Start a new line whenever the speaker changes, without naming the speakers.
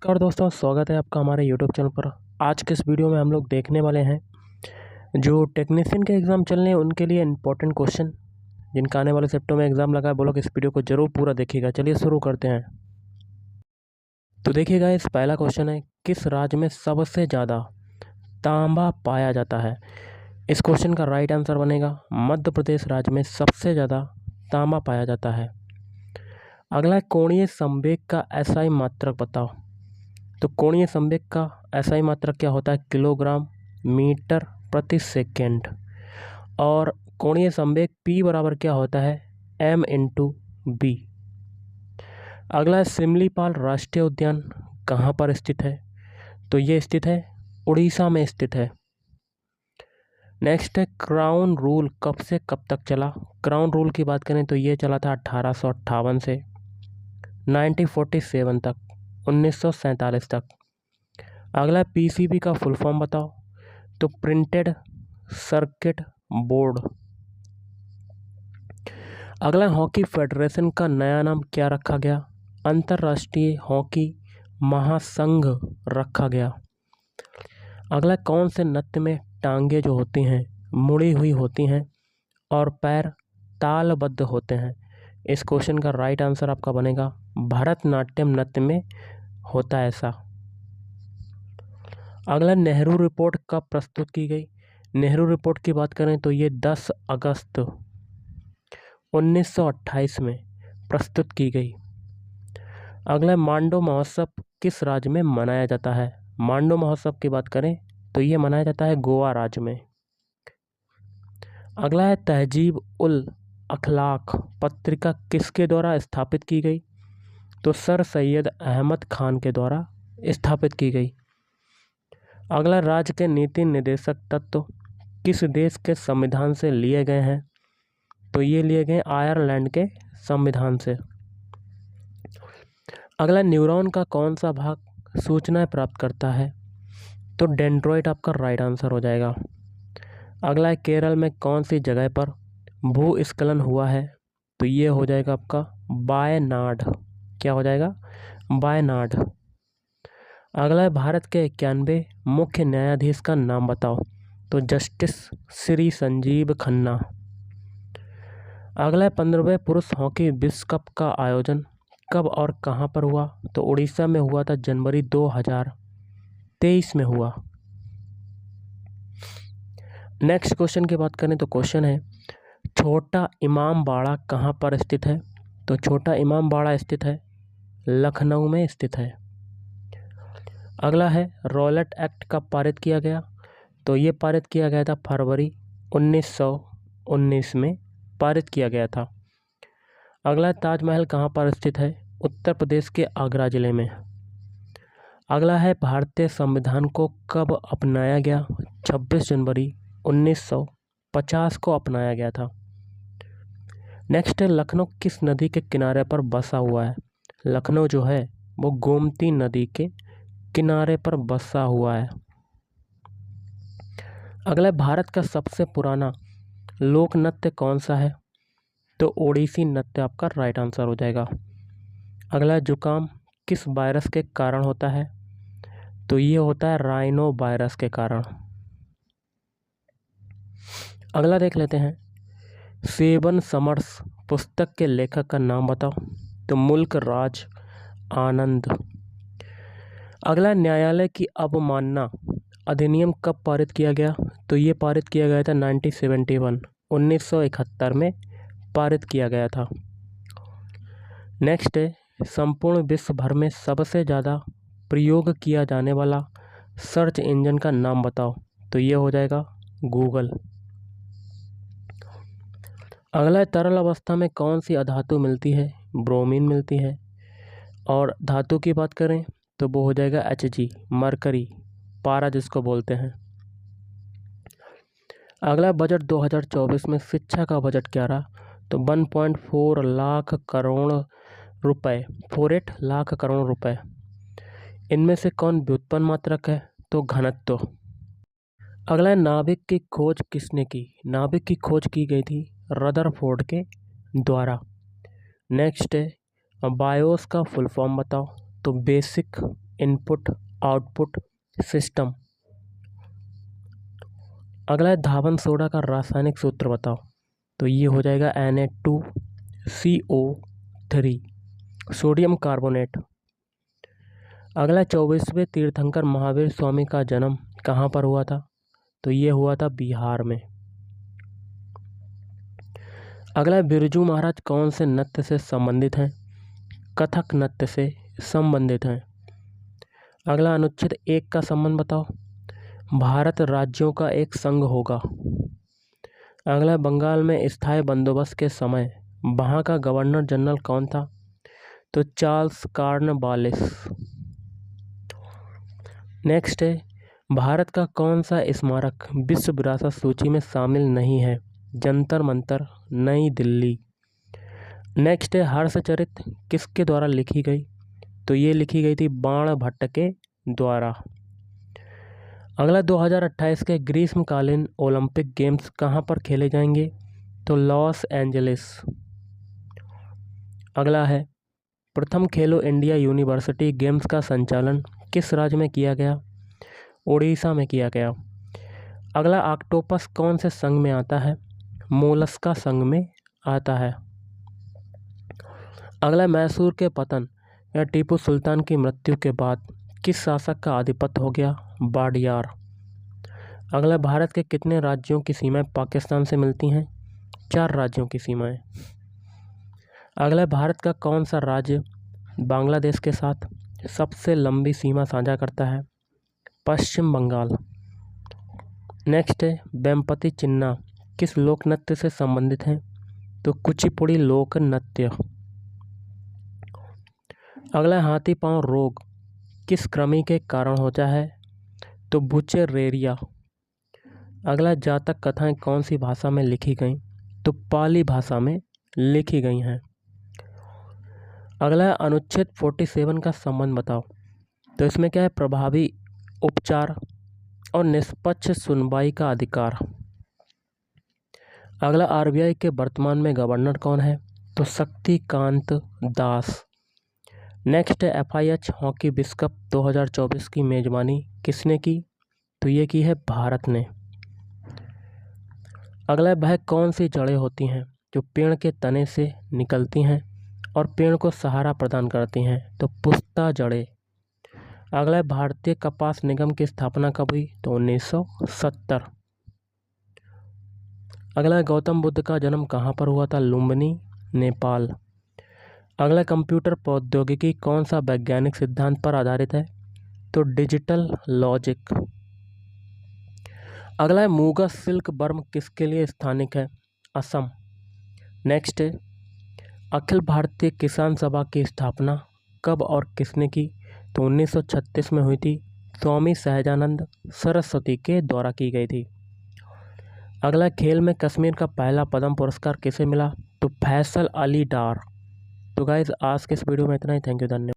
नमस्कार दोस्तों, स्वागत है आपका हमारे यूट्यूब चैनल पर। आज के इस वीडियो में हम लोग देखने वाले हैं जो टेक्नीशियन के एग्ज़ाम चल रहे हैं उनके लिए इम्पोर्टेंट क्वेश्चन, जिनका आने वाले सेप्टों में एग्ज़ाम लगा है। वो लोग इस वीडियो को जरूर पूरा देखिएगा। चलिए शुरू करते हैं। तो देखिएगा, इस पहला क्वेश्चन है, किस राज्य में सबसे ज़्यादा तांबा पाया जाता है। इस क्वेश्चन का राइट आंसर बनेगा मध्य प्रदेश राज्य में सबसे ज़्यादा तांबा पाया जाता है। अगला है, कोणीय संवेग का एसआई मात्रक बताओ। तो कोणीय संवेग का एसआई मात्रक क्या होता है? किलोग्राम मीटर प्रति सेकेंड। और कोणीय संवेग P बराबर क्या होता है? m/b। अगला है, सिमलीपाल राष्ट्रीय उद्यान कहाँ पर स्थित है? तो ये स्थित है उड़ीसा में स्थित है। नेक्स्ट है, क्राउन रूल कब से कब तक चला? क्राउन रूल की बात करें तो ये चला था 1858 से 1947 तक, 1947 तक। अगला पीसीबी का फुल फॉर्म बताओ। तो प्रिंटेड सर्किट बोर्ड। अगला, हॉकी फेडरेशन का नया नाम क्या रखा गया? अंतर्राष्ट्रीय हॉकी महासंघ रखा गया। अगला, कौन से नृत्य में टांगे जो होती हैं मुड़ी हुई होती हैं और पैर तालबद्ध होते हैं? इस क्वेश्चन का राइट आंसर आपका बनेगा भरतनाट्यम नृत्य में होता है ऐसा। अगला, नेहरू रिपोर्ट कब प्रस्तुत की गई? नेहरू रिपोर्ट की बात करें तो ये 10 अगस्त 1928 में प्रस्तुत की गई। अगला, मांडो महोत्सव किस राज्य में मनाया जाता है? मांडो महोत्सव की बात करें तो ये मनाया जाता है गोवा राज्य में। अगला है, तहजीब उल अखलाक पत्रिका किसके द्वारा स्थापित की गई? तो सर सैयद अहमद खान के द्वारा स्थापित की गई। अगला, राज्य के नीति निर्देशक तत्व किस देश के संविधान से लिए गए हैं? तो ये लिए गए आयरलैंड के संविधान से। अगला, न्यूरॉन का कौन सा भाग सूचनाएं प्राप्त करता है? तो डेंड्रॉइड आपका राइट आंसर हो जाएगा। अगला है, केरल में कौन सी जगह पर भूस्खलन हुआ है? तो ये हो जाएगा आपका वायनाड। क्या हो जाएगा? वायनाड। अगला है, भारत के 91 मुख्य न्यायाधीश का नाम बताओ। तो जस्टिस श्री संजीव खन्ना। अगला है, 15वें पुरुष हॉकी विश्व कप का आयोजन कब और कहां पर हुआ? तो उड़ीसा में हुआ था, जनवरी 2023 में हुआ। नेक्स्ट क्वेश्चन की बात करें तो क्वेश्चन है, छोटा इमामबाड़ा कहां पर स्थित है? तो छोटा इमामबाड़ा स्थित है लखनऊ में स्थित है। अगला है, रॉलेट एक्ट कब पारित किया गया? तो ये पारित किया गया था फरवरी 1919 में पारित किया गया था। अगला, ताजमहल कहाँ पर स्थित है? उत्तर प्रदेश के आगरा जिले में। अगला है, भारतीय संविधान को कब अपनाया गया? 26 जनवरी 1950 को अपनाया गया था। नेक्स्ट है, लखनऊ किस नदी के किनारे पर बसा हुआ है? लखनऊ जो है वो गोमती नदी के किनारे पर बसा हुआ है। अगला, भारत का सबसे पुराना लोक नृत्य कौन सा है? तो ओडिसी नृत्य आपका राइट आंसर हो जाएगा। अगला, जुकाम किस वायरस के कारण होता है? तो ये होता है राइनो वायरस के कारण। अगला देख लेते हैं, सेवन समर्स पुस्तक के लेखक का नाम बताओ। तो मुल्क राज आनंद। अगला, न्यायालय की अवमानना अधिनियम कब पारित किया गया? तो ये पारित किया गया था 1971 में पारित किया गया था। नेक्स्ट है, संपूर्ण विश्व भर में सबसे ज़्यादा प्रयोग किया जाने वाला सर्च इंजन का नाम बताओ। तो ये हो जाएगा गूगल। अगला, तरल अवस्था में कौन सी अधातु मिलती है? ब्रोमीन मिलती है। और धातु की बात करें तो वो हो जाएगा Hg, मरकरी, पारा जिसको बोलते हैं। अगला, बजट 2024 में शिक्षा का बजट क्या रहा? तो 1.4 लाख करोड़ रुपए, 48 लाख करोड़ रुपए। इनमें से कौन व्युत्पन्न मात्रक है? तो घनत्व। अगला, नाभिक की खोज किसने की? नाभिक की खोज की गई थी रदरफोर्ड के द्वारा। नेक्स्ट है, बायोस का फुल फॉर्म बताओ। तो बेसिक इनपुट आउटपुट सिस्टम। अगला है धावन सोडा का रासायनिक सूत्र बताओ, तो ये हो जाएगा Na2CO3 सोडियम कार्बोनेट। अगला 24वें तीर्थंकर महावीर स्वामी का जन्म कहाँ पर हुआ था, तो ये हुआ था बिहार में। अगला बिरजू महाराज कौन से नृत्य से संबंधित हैं, कथक नृत्य से संबंधित हैं। अगला अनुच्छेद 1 का संबंध बताओ, भारत राज्यों का एक संघ होगा। अगला बंगाल में स्थायी बंदोबस्त के समय वहाँ का गवर्नर जनरल कौन था, तो चार्ल्स कॉर्नवालिस। नेक्स्ट है भारत का कौन सा स्मारक विश्व विरासत सूची में शामिल नहीं है, जंतर मंतर नई दिल्ली। नेक्स्ट है हर्षचरित किसके द्वारा लिखी गई, तो ये लिखी गई थी बाणभट्ट के द्वारा। अगला 2028 के ग्रीष्मकालीन ओलंपिक गेम्स कहाँ पर खेले जाएंगे, तो लॉस एंजलिस। अगला है प्रथम खेलो इंडिया यूनिवर्सिटी गेम्स का संचालन किस राज्य में किया गया, उड़ीसा में किया गया। अगला ऑक्टोपस कौन से संघ में आता है, मोलस्का संघ में आता है। अगला मैसूर के पतन या टीपू सुल्तान की मृत्यु के बाद किस शासक का आधिपत्य हो गया, वाडियार। अगला भारत के कितने राज्यों की सीमाएं पाकिस्तान से मिलती हैं, 4 राज्यों की सीमाएं। अगला भारत का कौन सा राज्य बांग्लादेश के साथ सबसे लंबी सीमा साझा करता है, पश्चिम बंगाल। नेक्स्ट है वेम्पति चिन्ना किस लोक नृत्य से संबंधित हैं, तो कुचिपुड़ी लोक नृत्य। अगला हाथी पांव रोग किस कृमि के कारण होता है, तो बुचेरेरिया। अगला जातक कथाएं कौन सी भाषा में लिखी गई, तो पाली भाषा में लिखी गई हैं। अगला अनुच्छेद 47 का संबंध बताओ, तो इसमें क्या है, प्रभावी उपचार और निष्पक्ष सुनवाई का अधिकार। अगला आरबीआई के वर्तमान में गवर्नर कौन है, तो शक्तिकांत दास। नेक्स्ट है FIH हॉकी विश्व कप 2024 की मेजबानी किसने की, तो ये की है भारत ने। अगला वह कौन सी जड़ें होती हैं जो पेड़ के तने से निकलती हैं और पेड़ को सहारा प्रदान करती हैं, तो पुष्ता जड़ें। अगला भारतीय कपास निगम की स्थापना कब हुई, तो 1970। अगला गौतम बुद्ध का जन्म कहाँ पर हुआ था, लुम्बिनी नेपाल। अगला कंप्यूटर प्रौद्योगिकी कौन सा वैज्ञानिक सिद्धांत पर आधारित है, तो डिजिटल लॉजिक। अगला है मूगा सिल्क वर्म किसके लिए स्थानिक है, असम। नेक्स्ट है अखिल भारतीय किसान सभा की स्थापना कब और किसने की, तो 1936 में हुई थी, स्वामी सहजानंद सरस्वती के द्वारा की गई थी। अगला खेल में कश्मीर का पहला पद्म पुरस्कार किसे मिला, तो फैसल अली डार। तो गाइस आज के इस वीडियो में इतना ही। थैंक यू, धन्यवाद।